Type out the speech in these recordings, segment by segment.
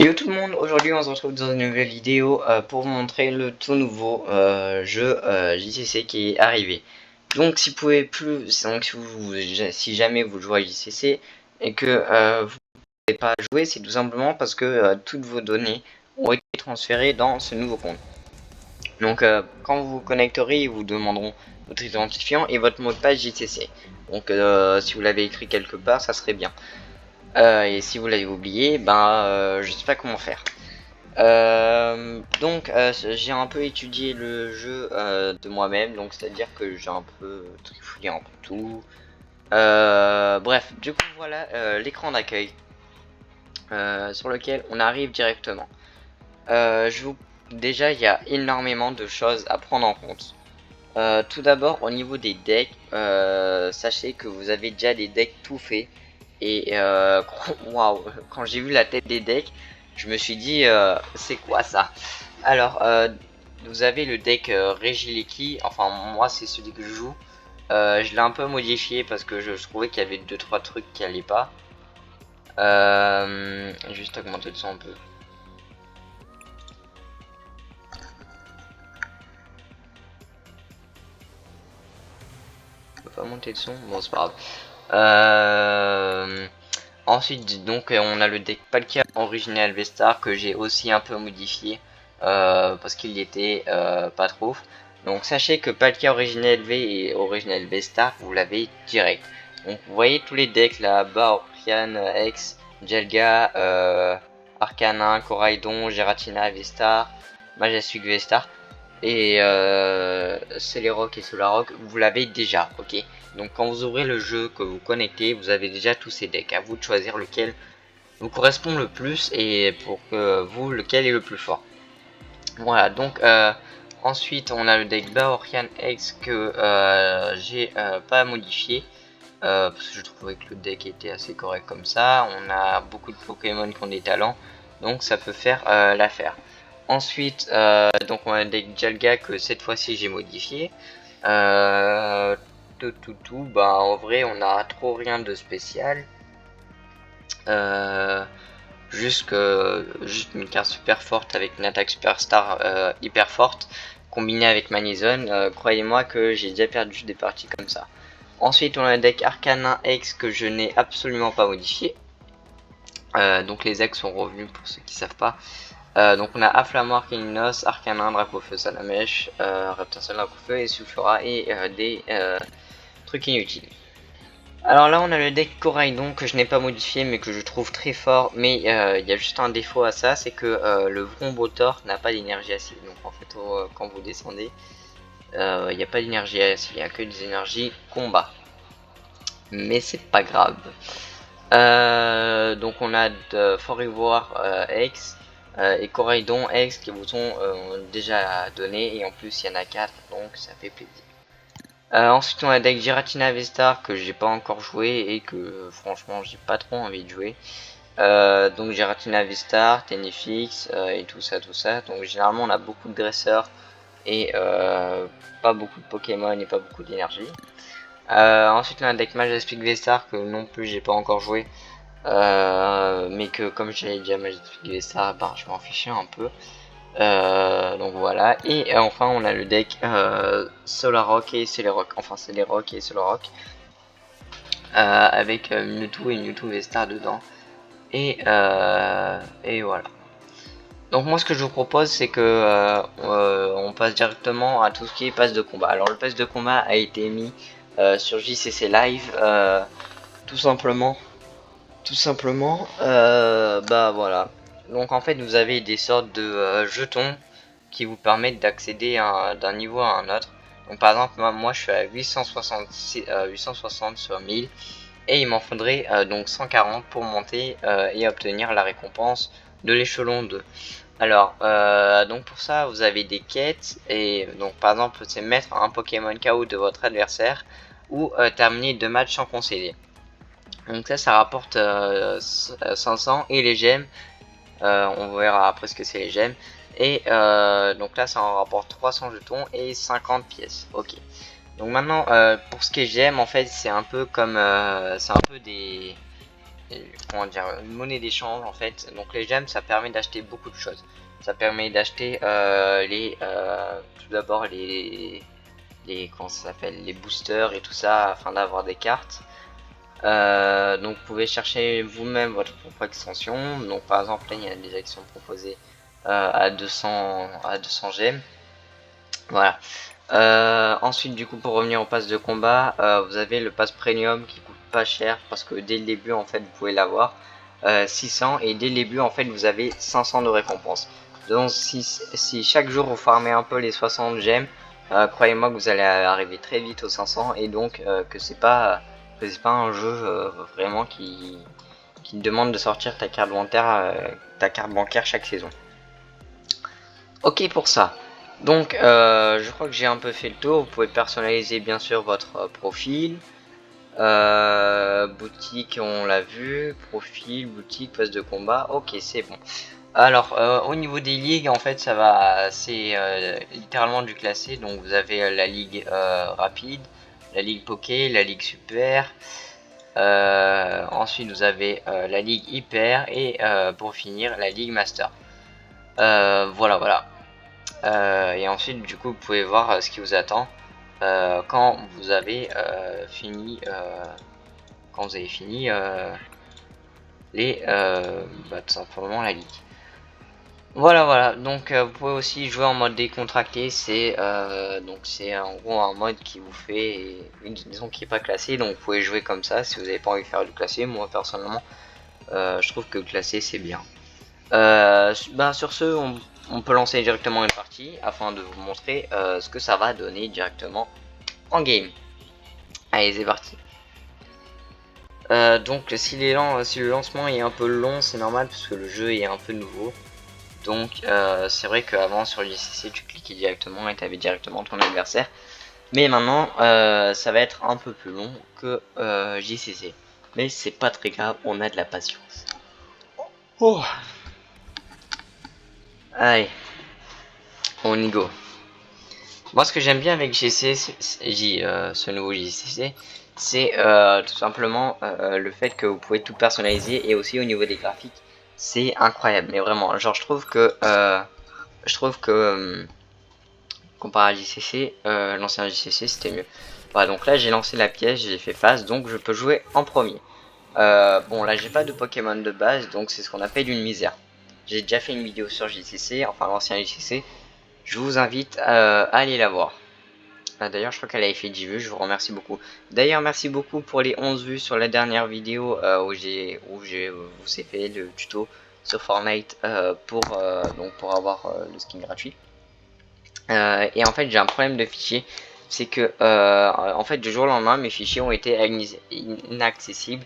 Yo tout le monde, aujourd'hui on se retrouve dans une nouvelle vidéo pour vous montrer le tout nouveau jeu JCC qui est arrivé. Donc si vous pouvez plus, donc si jamais vous jouez à JCC et que vous ne pouvez pas jouer, c'est tout simplement parce que toutes vos données ont été transférées dans ce nouveau compte. Donc quand vous vous connecterez, ils vous demanderont votre identifiant et votre mot de passe JCC. Donc si vous l'avez écrit quelque part, ça serait bien. Et si vous l'avez oublié, je sais pas comment faire. J'ai un peu étudié le jeu de moi-même, donc c'est à dire que j'ai un peu trifouillé un peu tout. Bref, du coup voilà l'écran d'accueil sur lequel on arrive directement. Déjà il y a énormément de choses à prendre en compte. Tout d'abord au niveau des decks, sachez que vous avez déjà des decks tout faits. Et waouh, quand j'ai vu la tête des decks, je me suis dit c'est quoi ça? Alors vous avez le deck Regileki, enfin moi c'est celui que je joue. Je l'ai un peu modifié parce que je trouvais qu'il y avait 2-3 trucs qui allaient pas. Juste augmenter le son un peu. Je peux pas monter le son, bon c'est pas grave. Ensuite, donc, on a le deck Palkia Original V-Star que j'ai aussi un peu modifié parce qu'il était pas trop. Donc, sachez que Palkia Original V et Original V-Star, vous l'avez direct. Donc, vous voyez tous les decks là-bas, Orion, X, Jelga, Arcanin, Coraidon, Giratina V-Star, Majestic V-Star et Celerock et Solarock, vous l'avez déjà, ok. Donc quand vous ouvrez le jeu, que vous connectez, vous avez déjà tous ces decks. À vous de choisir lequel vous correspond le plus et pour que vous, lequel est le plus fort. Voilà, donc ensuite on a le deck Baorian X que j'ai pas modifié. Parce que je trouvais que le deck était assez correct comme ça. On a beaucoup de Pokémon qui ont des talents, donc ça peut faire l'affaire. Ensuite, donc on a le deck Jalga que cette fois-ci j'ai modifié. En vrai on a trop rien de spécial. Juste une carte super forte avec une attaque superstar hyper forte combinée avec Manizone. Croyez-moi que j'ai déjà perdu des parties comme ça. Ensuite on a le deck Arcanin X que je n'ai absolument pas modifié. Donc les ex sont revenus pour ceux qui savent pas. Donc on a Afflamoir, Kininos, Arcanin, Dracofeu, Salamèche, Reptincelle, Dracofeu et Sulfura et des trucs inutiles. Alors là on a le deck Coraidon que je n'ai pas modifié mais que je trouve très fort, mais il y a juste un défaut à ça, c'est que le Vrombotor n'a pas d'énergie acide. Donc en fait quand vous descendez, il n'y a pas d'énergie acide, il n'y a que des énergies combat. Mais c'est pas grave. Donc on a de Forever X et Coraidon X qui vous sont déjà donnés, et en plus il y en a 4 donc ça fait plaisir. Ensuite on a deck Giratina V-Star que j'ai pas encore joué et que franchement j'ai pas trop envie de jouer. Donc Giratina V-Star, Tenefix et tout ça. Donc généralement on a beaucoup de dresseurs et pas beaucoup de Pokémon et pas beaucoup d'énergie. Ensuite on a un deck Majestic V-Star que non plus j'ai pas encore joué, mais que comme j'avais déjà Majestic V-Star, je m'en fichais un peu. Donc voilà, et enfin on a le deck Solarock et Celerock, enfin Celerock et Solarock, avec Mewtwo et Mewtwo V-Star dedans, et voilà. Donc moi ce que je vous propose c'est que on passe directement à tout ce qui est passe de combat. Alors le pass de combat a été mis sur JCC Live, tout simplement, voilà. Donc en fait vous avez des sortes de jetons qui vous permettent d'accéder d'un niveau à un autre. Donc par exemple moi je suis à 860 sur 1000 et il m'en faudrait donc 140 pour monter et obtenir la récompense de l'échelon 2. Alors donc pour ça vous avez des quêtes, et donc par exemple c'est mettre un Pokémon KO de votre adversaire ou terminer 2 matchs sans concéder. Donc ça rapporte 500, et les gemmes, on verra après ce que c'est les gemmes. Et donc là ça en rapporte 300 jetons et 50 pièces. Ok. Donc maintenant pour ce qui est gemmes, en fait c'est un peu comme c'est un peu des comment dire, une monnaie d'échange en fait. Donc les gemmes, ça permet d'acheter beaucoup de choses. Ça permet d'acheter tout d'abord comment ça s'appelle, les boosters et tout ça afin d'avoir des cartes. Donc vous pouvez chercher vous-même votre propre extension. Donc par exemple là il y a des actions proposées à 200 gemmes. Voilà. Ensuite du coup pour revenir au pass de combat, vous avez le pass premium qui coûte pas cher parce que dès le début en fait vous pouvez l'avoir 600 et dès le début en fait vous avez 500 de récompense. Donc si chaque jour vous farmez un peu les 60 gemmes, croyez-moi que vous allez arriver très vite aux 500 et donc que c'est pas un jeu vraiment qui demande de sortir ta carte bancaire chaque saison. Ok pour ça. Donc je crois que j'ai un peu fait le tour. Vous pouvez personnaliser bien sûr votre profil. Boutique on l'a vu. Profil, boutique, passe de combat. Ok c'est bon. Alors au niveau des ligues en fait c'est littéralement du classé. Donc vous avez la ligue rapide, la ligue poké, la ligue super. Ensuite vous avez la ligue hyper et pour finir la ligue master. Voilà. Et ensuite du coup vous pouvez voir ce qui vous attend quand vous avez fini tout simplement la ligue. Voilà, donc vous pouvez aussi jouer en mode décontracté, c'est en gros un mode qui vous fait, disons qui est pas classé, donc vous pouvez jouer comme ça si vous n'avez pas envie de faire du classé. Moi personnellement je trouve que le classé c'est bien. Sur ce on peut lancer directement une partie afin de vous montrer ce que ça va donner directement en game. Allez c'est parti. Donc si le lancement est un peu long c'est normal parce que le jeu est un peu nouveau. Donc c'est vrai qu'avant sur JCC tu cliquais directement et tu avais directement ton adversaire. Mais maintenant ça va être un peu plus long que JCC. Mais c'est pas très grave, on a de la patience. Oh. Allez, on y go. Moi ce que j'aime bien avec ce nouveau JCC, c'est tout simplement le fait que vous pouvez tout personnaliser et aussi au niveau des graphiques. C'est incroyable, mais vraiment, genre je trouve que comparé à JCC, l'ancien JCC c'était mieux. Voilà, donc là j'ai lancé la pièce, j'ai fait face, donc je peux jouer en premier. Bon là j'ai pas de Pokémon de base, donc c'est ce qu'on appelle une misère. J'ai déjà fait une vidéo sur JCC, enfin l'ancien JCC. Je vous invite à aller la voir. D'ailleurs je crois qu'elle avait fait 10 vues, je vous remercie beaucoup. D'ailleurs merci beaucoup pour les 11 vues sur la dernière vidéo où j'ai vous ai fait le tuto sur Fortnite pour avoir le skin gratuit. Et en fait j'ai un problème de fichier, c'est que en fait du jour au lendemain mes fichiers ont été inaccessibles,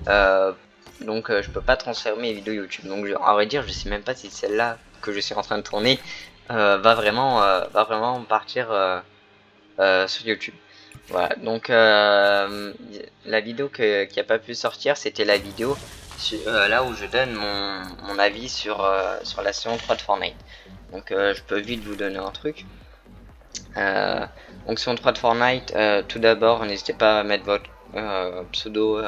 je peux pas transférer mes vidéos YouTube. Donc à vrai dire je sais même pas si celle-là que je suis en train de tourner va vraiment partir sur YouTube. Voilà, donc la vidéo qui a pas pu sortir, c'était la vidéo là où je donne mon avis sur la saison 3 de Fortnite. Donc je peux vite vous donner un truc. Donc saison 3 de Fortnite, tout d'abord n'hésitez pas à mettre votre pseudo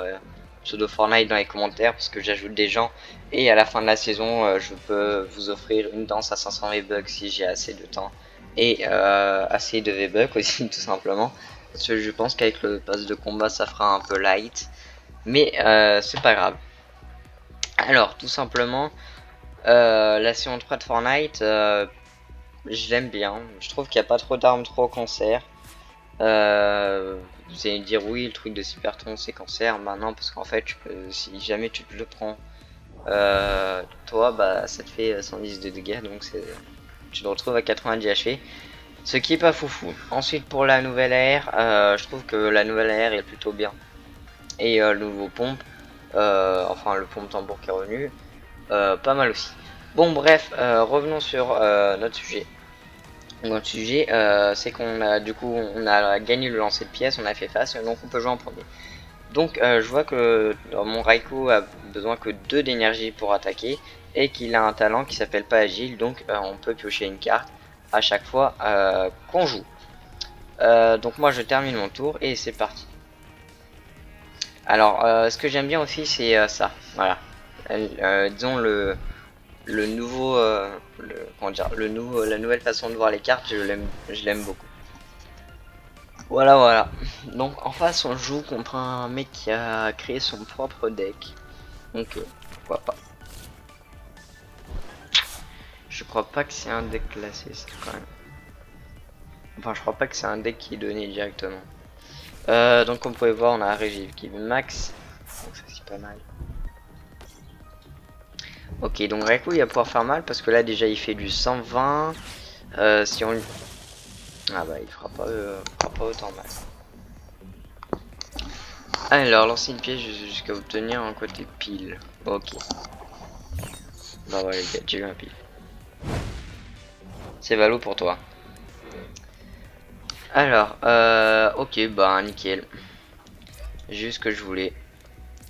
Fortnite dans les commentaires parce que j'ajoute des gens et à la fin de la saison je peux vous offrir une danse à 500 V-Bucks si j'ai assez de temps et assez de V-Bucks aussi tout simplement, parce que je pense qu'avec le pass de combat ça fera un peu light, mais c'est pas grave. Alors tout simplement la saison 3 de Fortnite, je l'aime bien, je trouve qu'il n'y a pas trop d'armes trop cancer. Vous allez me dire oui le truc de Cybertron c'est cancer, bah non parce qu'en fait si jamais tu te le prends toi bah ça te fait 110 de dégâts, donc tu te retrouves à 90 HP, ce qui est pas foufou. Ensuite pour la nouvelle AR, je trouve que la nouvelle AR est plutôt bien, et le nouveau pompe, enfin le pompe tambour qui est revenu, pas mal aussi. Bon bref, revenons sur notre sujet. Notre sujet c'est qu'on a on a gagné le lancer de pièces, on a fait face, donc on peut jouer en premier. Donc je vois que mon Raikou a besoin que 2 d'énergie pour attaquer et qu'il a un talent qui s'appelle pas agile, donc on peut piocher une carte à chaque fois qu'on joue. Donc moi je termine mon tour et c'est parti. Alors, ce que j'aime bien aussi, c'est ça. Voilà. Disons le nouveau, comment dire, la nouvelle façon de voir les cartes, je l'aime beaucoup. Voilà, voilà. Donc en face, on joue contre un mec qui a créé son propre deck. Donc pourquoi pas. Je crois pas que c'est un deck classé, ça quand même. Enfin, je crois pas que c'est un deck qui est donné directement. Donc comme vous pouvez voir, on a un Régive qui est max. Donc ça c'est pas mal. Ok, donc Raikou il va pouvoir faire mal parce que là déjà il fait du 120. Si on... Ah bah il fera pas autant mal. Alors lancer une pièce jusqu'à obtenir un côté pile. Ok. Bah ouais les gars, j'ai eu un pile. C'est Valo pour toi. Alors, ok, bah nickel. Juste ce que je voulais.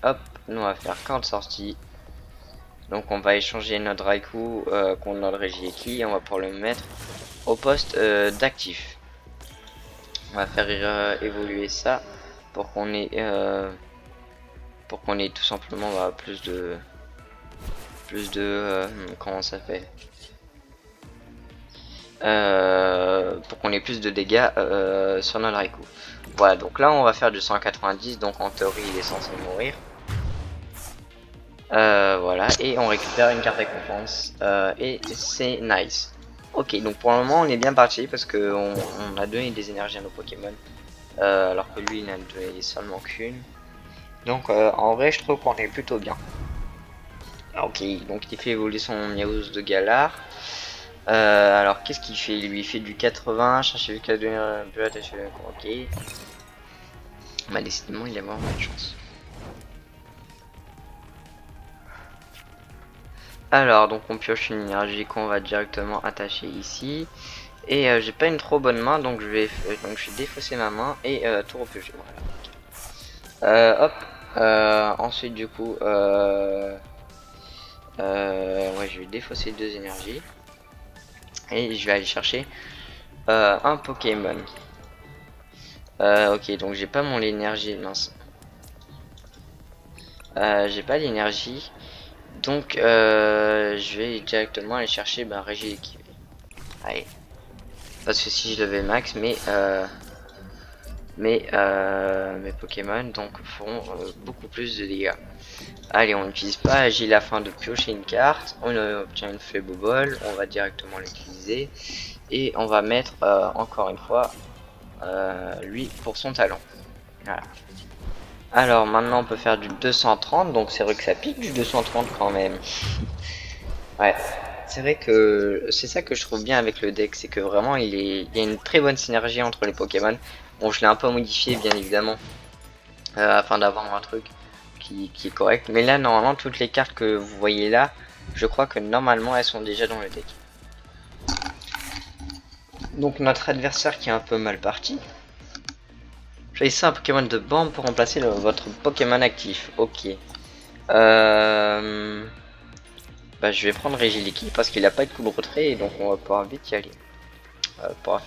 Hop, nous on va faire camp de sortie. Donc on va échanger notre Raikou contre notre Regieleki et on va pouvoir le mettre au poste d'actif. On va faire évoluer ça pour qu'on ait tout simplement bah, plus de comment ça s'appelle, pour qu'on ait plus de dégâts sur notre Raikou. Voilà, donc là on va faire du 190, donc en théorie il est censé mourir. Voilà, et on récupère une carte récompense et c'est nice. Ok, donc pour le moment on est bien parti parce que on a donné des énergies à nos Pokémon, alors que lui il n'a donné seulement qu'une. Donc en vrai je trouve qu'on est plutôt bien. Ok, donc il fait évoluer son Miaouz de Galar. Alors qu'est-ce qu'il fait? Lui il fait du 80, chercher le cas de un peu attaché. Ok. Bah décidément il a vraiment de chance. Alors donc on pioche une énergie qu'on va directement attacher ici. Et j'ai pas une trop bonne main donc je vais défausser ma main et tout repiocher. Voilà. Hop. Ensuite du coup ouais je vais défausser deux énergies. Et je vais aller chercher un Pokémon. Ok, donc j'ai pas mon énergie, mince. J'ai pas l'énergie. Donc je vais directement aller chercher Regieleki. Allez. Parce que si je l'avais max, mes Pokémon donc feront beaucoup plus de dégâts. Allez, on n'utilise pas Agile afin de piocher une carte. On obtient une faible ball. On va directement l'utiliser. Et on va mettre encore une fois lui pour son talent. Voilà. Alors maintenant on peut faire du 230, donc c'est vrai que ça pique du 230 quand même. Ouais, c'est vrai que c'est ça que je trouve bien avec le deck, c'est que vraiment il y a une très bonne synergie entre les Pokémon. Bon, je l'ai un peu modifié bien évidemment, afin d'avoir un truc qui est correct. Mais là normalement toutes les cartes que vous voyez là, je crois que normalement elles sont déjà dans le deck. Donc notre adversaire qui est un peu mal parti. Choisissez un Pokémon de bande pour remplacer votre Pokémon actif. Ok. Bah, je vais prendre Regieleki parce qu'il a pas de coup de retrait et donc on va pouvoir vite y aller. Pour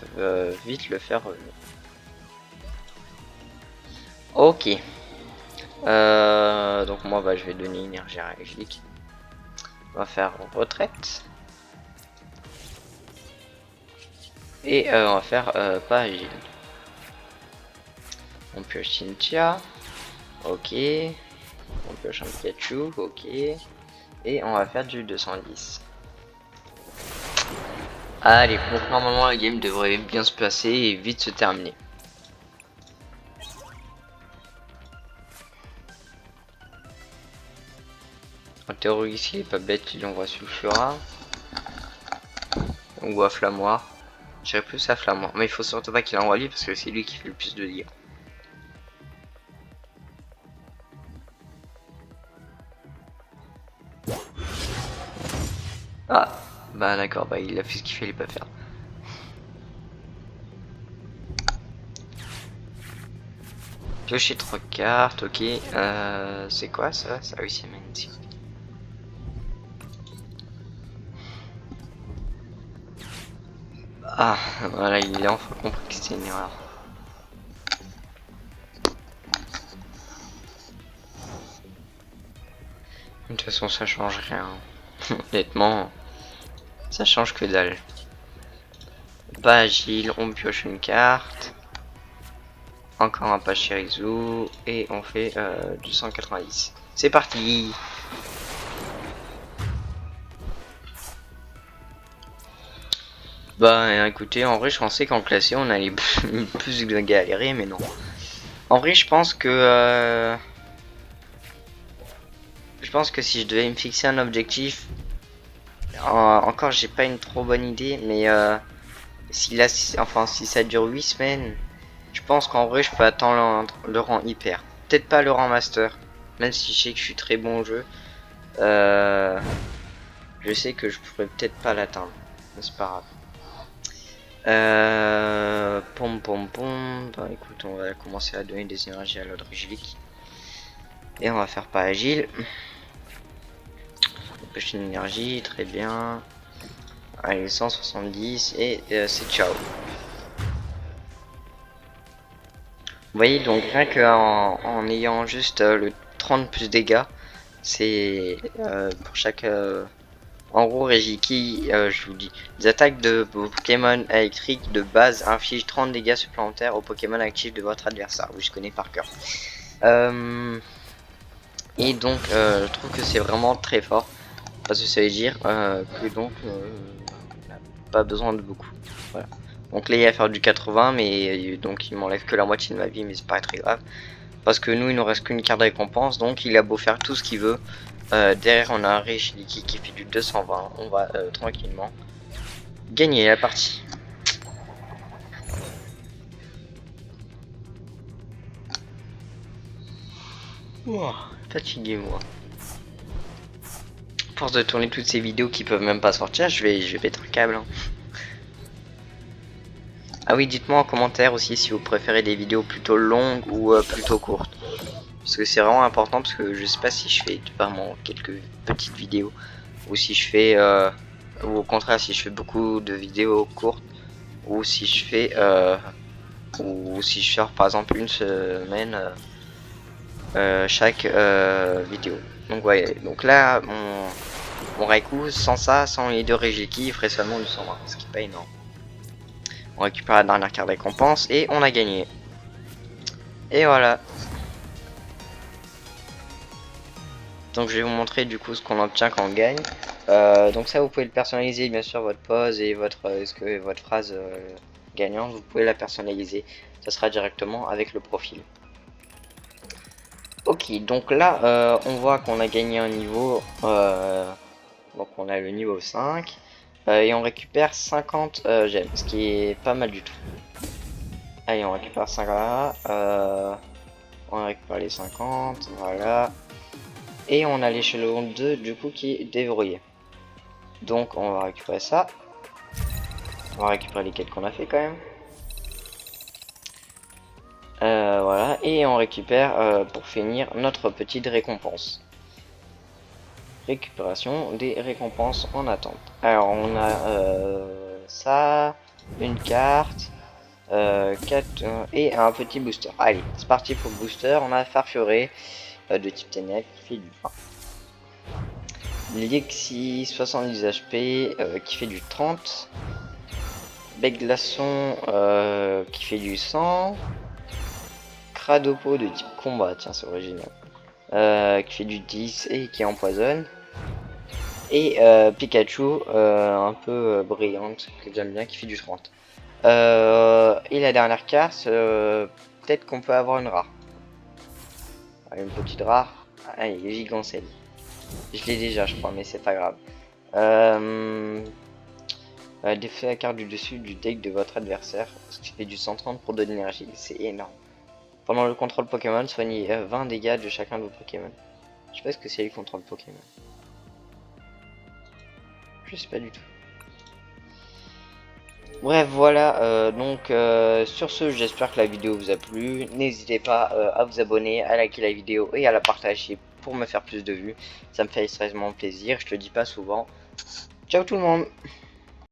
vite le faire revenir. Ok. Donc moi bah, je vais donner énergie à Regieleki. On va faire retraite. Et on va faire pas agile. On pioche Cynthia. Ok. On pioche un Pikachu. Ok. Et on va faire du 210. Allez, donc normalement la game devrait bien se passer et vite se terminer. En théorie ici il est pas bête, il envoie Sulfura. Ou à Flammoir. J'irais plus à Flammoir. Mais il faut surtout pas qu'il envoie lui parce que c'est lui qui fait le plus de dégâts. Ah, bah d'accord, bah il a fait ce qu'il fallait pas faire. Piocher 3 cartes, ok. C'est quoi ça? Ça réussit à magnétique. Ah, voilà, il a enfin compris que c'était une erreur. toute façon ça change rien. Honnêtement, ça change que dalle. Pas agile, on pioche une carte. Encore un Pachirisu et on fait 290. C'est parti. Bah écoutez, en vrai je pensais qu'en classé on allait plus galérer, mais non. En vrai je pense que si je devais me fixer un objectif, encore j'ai pas une trop bonne idée, mais si ça dure 8 semaines, je pense qu'en vrai je peux attendre le rang hyper. Peut-être pas le rang master, même si je sais que je suis très bon au jeu. Je sais que je pourrais peut-être pas l'atteindre, mais c'est pas grave. Pom pom pom. Bah écoute, on va commencer à donner des énergies à l'ordre Angélique. Et on va faire pas agile. Pêche une énergie, très bien. Allez, 170 et c'est ciao. Vous voyez, donc rien qu'en ayant juste le 30 plus dégâts, c'est pour chaque... en gros, Regiki, je vous dis, les attaques de vos Pokémon électriques de base infligent 30 dégâts supplémentaires aux Pokémon actifs de votre adversaire. Oui, je connais par cœur. Et donc, je trouve que c'est vraiment très fort. Parce que ça veut dire que donc, on n'a pas besoin de beaucoup. Voilà. Donc là, il va faire du 80, mais donc il m'enlève que la moitié de ma vie, mais c'est pas très grave. Parce que nous, il nous reste qu'une carte de récompense, donc il a beau faire tout ce qu'il veut. Derrière, on a un Regiki qui fait du 220. On va tranquillement gagner la partie. Ouah, fatigué moi. Force de tourner toutes ces vidéos qui peuvent même pas sortir, je vais péter un câble. Hein. Ah oui, dites-moi en commentaire aussi si vous préférez des vidéos plutôt longues ou plutôt courtes. Parce que c'est vraiment important, parce que je sais pas si je fais vraiment quelques petites vidéos ou si je fais ou au contraire si je fais beaucoup de vidéos courtes, ou si je fais sors par exemple une semaine chaque vidéo. Donc ouais, donc là mon Raikou sans ça, sans les deux Regeki, il ferait seulement du 120, ce qui est pas énorme. On récupère la dernière carte de récompense et on a gagné. Et voilà. Donc je vais vous montrer du coup ce qu'on obtient quand on gagne. Donc ça vous pouvez le personnaliser, bien sûr, votre pose et votre phrase gagnante, vous pouvez la personnaliser. Ça sera directement avec le profil. Ok, donc là on voit qu'on a gagné un niveau. Donc on a le niveau 5. Et on récupère 50 gemmes, ce qui est pas mal du tout. Allez, on récupère 50 là. On récupère les 50, voilà. Et on a l'échelon 2 du coup qui est déverrouillé. Donc on va récupérer ça. On va récupérer les quêtes qu'on a fait quand même. Voilà, et on récupère pour finir notre petite récompense. Récupération des récompenses en attente. Alors on a ça, une carte, 4 et un petit booster. Allez, c'est parti pour le booster. On a Farfuré de type ténèbres qui fait du 20. Lixi 70 HP qui fait du 30. Bec glaçon qui fait du 100. Cradopo de type combat, tiens c'est original. Qui fait du 10 et qui empoisonne. Et Pikachu un peu brillante que j'aime bien qui fait du 30. Et la dernière carte, peut-être qu'on peut avoir une rare. Allez, une petite rare. Allez, Gigancelle. Je l'ai déjà je crois mais c'est pas grave. Défait la carte du dessus du deck de votre adversaire, ce qui fait du 130 pour de l'énergie, c'est énorme. Pendant le contrôle Pokémon, soignez 20 dégâts de chacun de vos Pokémon. Je sais pas ce que c'est le contrôle Pokémon. Je sais pas du tout. Bref, voilà, donc sur ce, j'espère que la vidéo vous a plu. N'hésitez pas à vous abonner, à liker la vidéo et à la partager pour me faire plus de vues. Ça me fait extrêmement plaisir, je te le dis pas souvent. Ciao tout le monde!